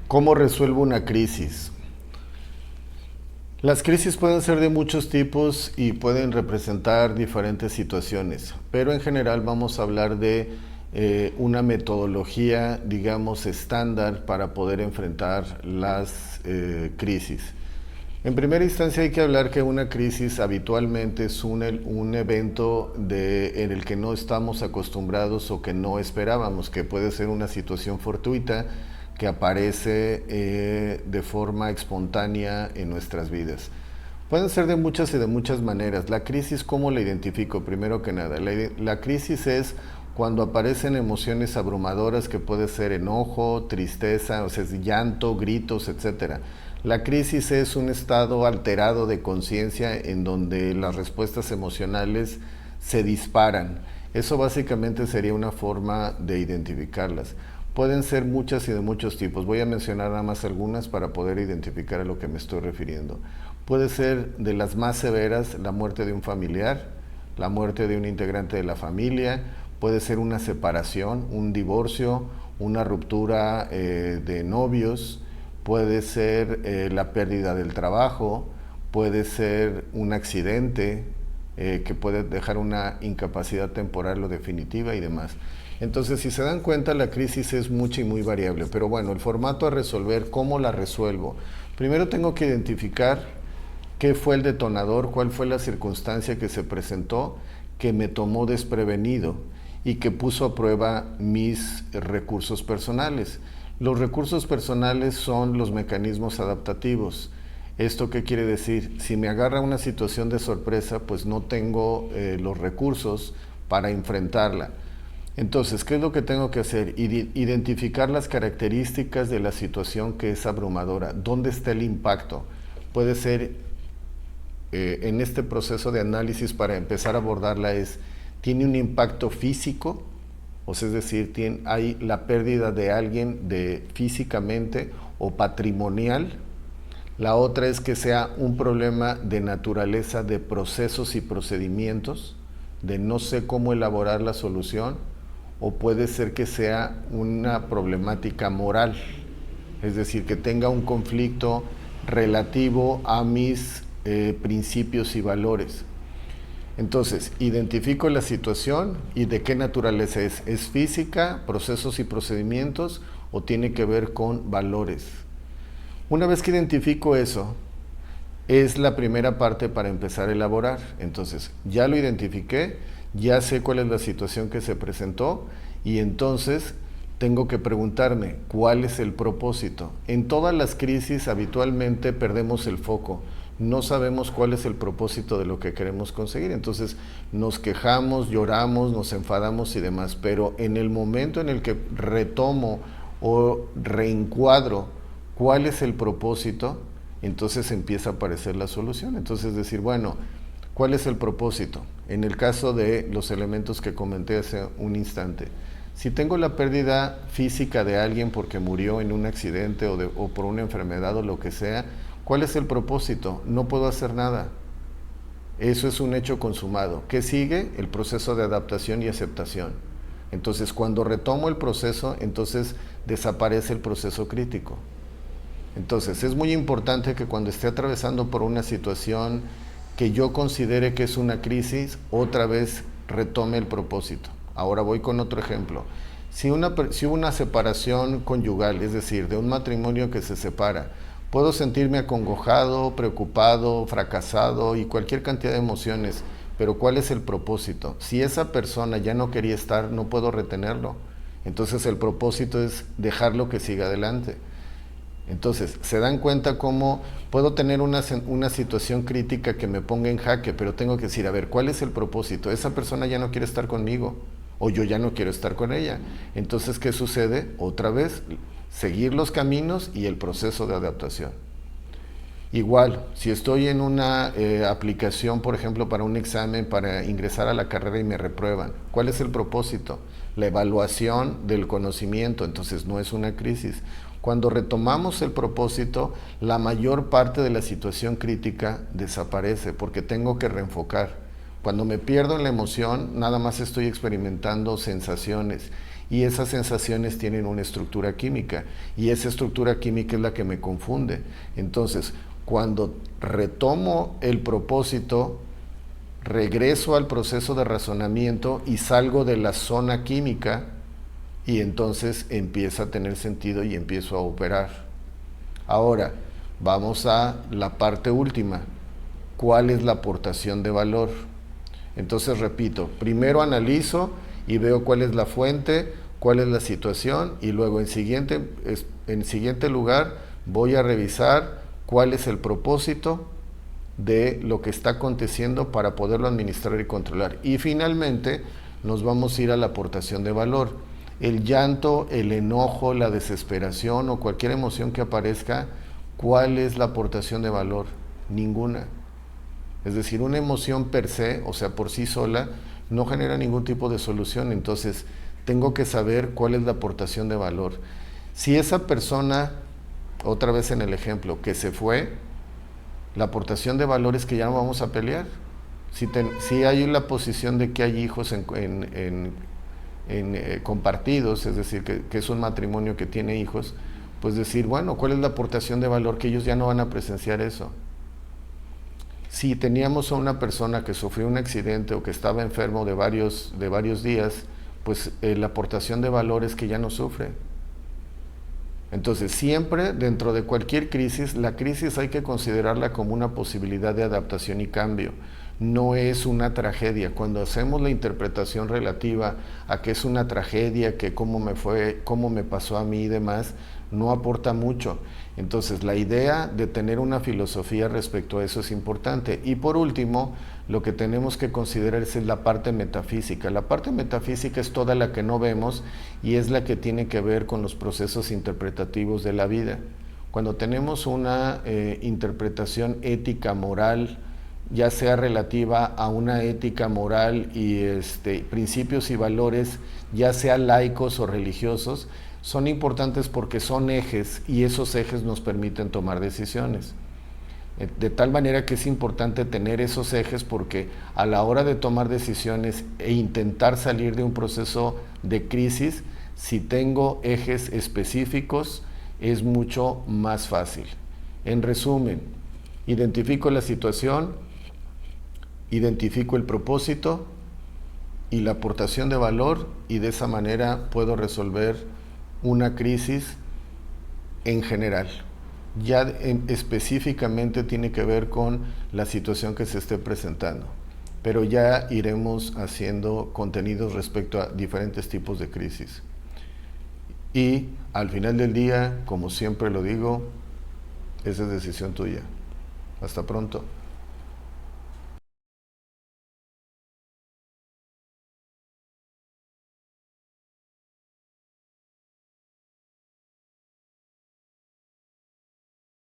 ¿Cómo resuelvo una crisis? Las crisis pueden ser de muchos tipos y pueden representar diferentes situaciones, pero en general vamos a hablar de una metodología, digamos, estándar para poder enfrentar las crisis. En primera instancia hay que hablar que una crisis habitualmente es un evento en el que no estamos acostumbrados o que no esperábamos, que puede ser una situación fortuita que aparece de forma espontánea en nuestras vidas. Pueden ser de muchas y de muchas maneras. La crisis, ¿cómo la identifico? Primero que nada, la crisis es cuando aparecen emociones abrumadoras que puede ser enojo, tristeza, o sea, es llanto, gritos, etcétera. La crisis es un estado alterado de conciencia en donde las respuestas emocionales se disparan. Eso básicamente sería una forma de identificarlas. Pueden ser muchas y de muchos tipos. Voy a mencionar nada más algunas para poder identificar a lo que me estoy refiriendo. Puede ser de las más severas la muerte de un familiar, la muerte de un integrante de la familia, puede ser una separación, un divorcio, una ruptura de novios, puede ser la pérdida del trabajo, puede ser un accidente que puede dejar una incapacidad temporal o definitiva y demás. Entonces, si se dan cuenta, la crisis es mucha y muy variable, pero bueno, el formato a resolver, ¿cómo la resuelvo? Primero tengo que identificar qué fue el detonador, cuál fue la circunstancia que se presentó, que me tomó desprevenido y que puso a prueba mis recursos personales. Los recursos personales son los mecanismos adaptativos. ¿Esto qué quiere decir? Si me agarra una situación de sorpresa, pues no tengo los recursos para enfrentarla. Entonces, ¿qué es lo que tengo que hacer? Identificar las características de la situación que es abrumadora. ¿Dónde está el impacto? Puede ser, en este proceso de análisis para empezar a abordarla ¿tiene un impacto físico? O sea, es decir, hay la pérdida de alguien físicamente o patrimonial. La otra es que sea un problema de naturaleza de procesos y procedimientos, de no sé cómo elaborar la solución, o puede ser que sea una problemática moral, es decir, que tenga un conflicto relativo a mis principios y valores. Entonces, identifico la situación y de qué naturaleza es. ¿Es física, procesos y procedimientos o tiene que ver con valores? Una vez que identifico eso, es la primera parte para empezar a elaborar. Entonces, ya lo identifiqué, ya sé cuál es la situación que se presentó y entonces tengo que preguntarme cuál es el propósito. En todas las crisis habitualmente perdemos el foco, no sabemos cuál es el propósito de lo que queremos conseguir, entonces nos quejamos, lloramos, nos enfadamos y demás, pero en el momento en el que retomo o reencuadro cuál es el propósito, entonces empieza a aparecer la solución. Entonces decir, bueno, ¿cuál es el propósito? En el caso de los elementos que comenté hace un instante, si tengo la pérdida física de alguien porque murió en un accidente o por una enfermedad o lo que sea, ¿cuál es el propósito? No puedo hacer nada. Eso es un hecho consumado. ¿Qué sigue? El proceso de adaptación y aceptación. Entonces, cuando retomo el proceso, entonces desaparece el proceso crítico. Entonces, es muy importante que cuando esté atravesando por una situación que yo considere que es una crisis, otra vez retome el propósito. Ahora voy con otro ejemplo. Si hubo una separación conyugal, es decir, de un matrimonio que se separa, puedo sentirme acongojado, preocupado, fracasado y cualquier cantidad de emociones, pero ¿cuál es el propósito? Si esa persona ya no quería estar, no puedo retenerlo. Entonces el propósito es dejarlo que siga adelante. Entonces, se dan cuenta cómo puedo tener una situación crítica que me ponga en jaque, pero tengo que decir, a ver, ¿cuál es el propósito? Esa persona ya no quiere estar conmigo o yo ya no quiero estar con ella. Entonces, ¿qué sucede? Otra vez, seguir los caminos y el proceso de adaptación. Igual, si estoy en una aplicación, por ejemplo, para un examen, para ingresar a la carrera y me reprueban, ¿cuál es el propósito? La evaluación del conocimiento, entonces no es una crisis. Cuando retomamos el propósito, la mayor parte de la situación crítica desaparece porque tengo que reenfocar. Cuando me pierdo en la emoción, nada más estoy experimentando sensaciones y esas sensaciones tienen una estructura química y esa estructura química es la que me confunde. Entonces, cuando retomo el propósito, regreso al proceso de razonamiento y salgo de la zona química y entonces empieza a tener sentido y empiezo a operar. Ahora, vamos a la parte última. ¿Cuál es la aportación de valor? Entonces, repito, primero analizo y veo cuál es la fuente, cuál es la situación y luego en siguiente lugar voy a revisar cuál es el propósito de lo que está aconteciendo para poderlo administrar y controlar. Y finalmente nos vamos a ir a la aportación de valor. El llanto, el enojo, la desesperación o cualquier emoción que aparezca, ¿cuál es la aportación de valor? Ninguna. Es decir, una emoción per se, o sea, por sí sola, no genera ningún tipo de solución. Entonces, tengo que saber cuál es la aportación de valor. Si esa persona, otra vez en el ejemplo, que se fue, la aportación de valor es que ya no vamos a pelear. Si hay la posición de que hay hijos compartidos, es decir, que es un matrimonio que tiene hijos, pues decir, bueno, ¿cuál es la aportación de valor? Que ellos ya no van a presenciar eso. Si teníamos a una persona que sufrió un accidente o que estaba enfermo de varios días, pues la aportación de valor es que ya no sufre. Entonces, siempre dentro de cualquier crisis, la crisis hay que considerarla como una posibilidad de adaptación y cambio. No es una tragedia. Cuando hacemos la interpretación relativa a que es una tragedia, que cómo me fue, cómo me pasó a mí y demás, no aporta mucho. Entonces, la idea de tener una filosofía respecto a eso es importante. Y por último, lo que tenemos que considerar es la parte metafísica. La parte metafísica es toda la que no vemos y es la que tiene que ver con los procesos interpretativos de la vida. Cuando tenemos una interpretación ética, moral, ya sea relativa a una ética moral y principios y valores, ya sea laicos o religiosos, son importantes porque son ejes y esos ejes nos permiten tomar decisiones. De tal manera que es importante tener esos ejes porque a la hora de tomar decisiones e intentar salir de un proceso de crisis, si tengo ejes específicos, es mucho más fácil. En resumen, identifico la situación, identifico el propósito y la aportación de valor y de esa manera puedo resolver una crisis en general. Ya específicamente tiene que ver con la situación que se esté presentando, pero ya iremos haciendo contenidos respecto a diferentes tipos de crisis. Y al final del día, como siempre lo digo, esa es decisión tuya. Hasta pronto.